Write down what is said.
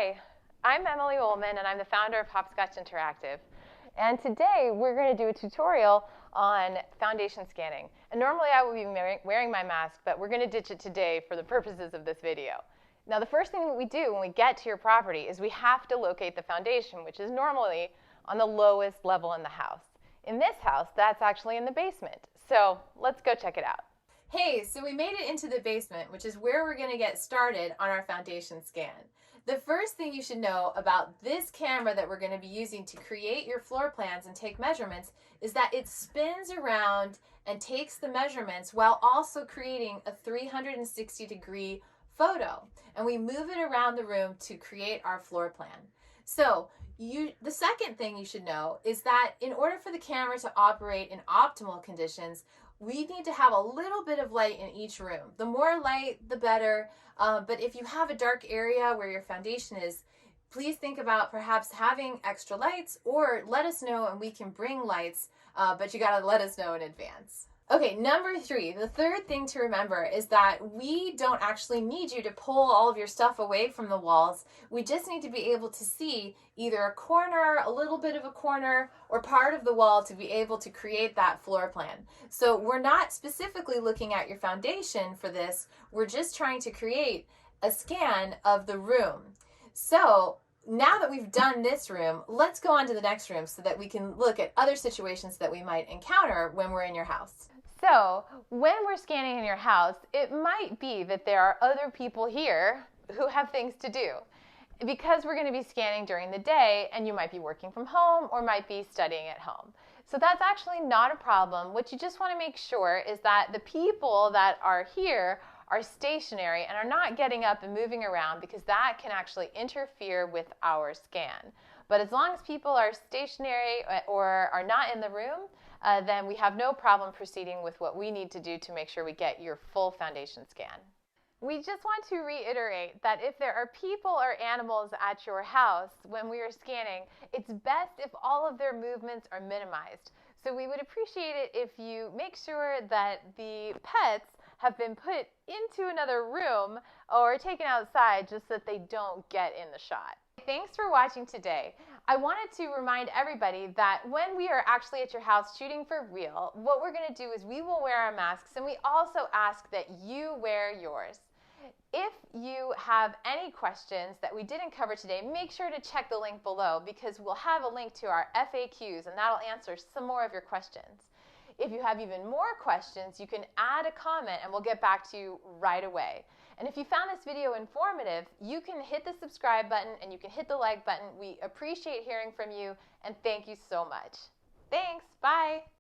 Hi, I'm Emily Ullman and I'm the founder of Hopscotch Interactive. And today we're going to do a tutorial on foundation scanning. And normally I would be wearing my mask, but we're going to ditch it today for the purposes of this video. Now the first thing that we do when we get to your property is we have to locate the foundation, which is normally on the lowest level in the house. In this house, that's actually in the basement. So let's go check it out. Hey, so we made it into the basement, which is where we're going to get started on our foundation scan. The first thing you should know about this camera that we're going to be using to create your floor plans and take measurements is that it spins around and takes the measurements while also creating a 360-degree photo. And we move it around the room to create our floor plan. So the second thing you should know is that in order for the camera to operate in optimal conditions, we need to have a little bit of light in each room. The more light, the better. But if you have a dark area where your foundation is, please think about perhaps having extra lights, or let us know and we can bring lights, but you gotta let us know in advance. Okay, number 3, the third thing to remember is that we don't actually need you to pull all of your stuff away from the walls. We just need to be able to see either a corner, a little bit of a corner, or part of the wall to be able to create that floor plan. So we're not specifically looking at your foundation for this. We're just trying to create a scan of the room. So now that we've done this room, let's go on to the next room so that we can look at other situations that we might encounter when we're in your house. So when we're scanning in your house, it might be that there are other people here who have things to do. Because we're going to be scanning during the day, and you might be working from home or might be studying at home. So that's actually not a problem. What you just want to make sure is that the people that are here are stationary and are not getting up and moving around, because that can actually interfere with our scan. But as long as people are stationary or are not in the room, then we have no problem proceeding with what we need to do to make sure we get your full foundation scan. We just want to reiterate that if there are people or animals at your house when we are scanning, it's best if all of their movements are minimized. So we would appreciate it if you make sure that the pets have been put into another room or taken outside just so that they don't get in the shot. Thanks for watching today. I wanted to remind everybody that when we are actually at your house shooting for real, what we're going to do is we will wear our masks, and we also ask that you wear yours. If you have any questions that we didn't cover today, make sure to check the link below, because we'll have a link to our FAQs and that'll answer some more of your questions. If you have even more questions, you can add a comment and we'll get back to you right away. And if you found this video informative, you can hit the subscribe button and you can hit the like button. We appreciate hearing from you, and thank you so much. Thanks, bye.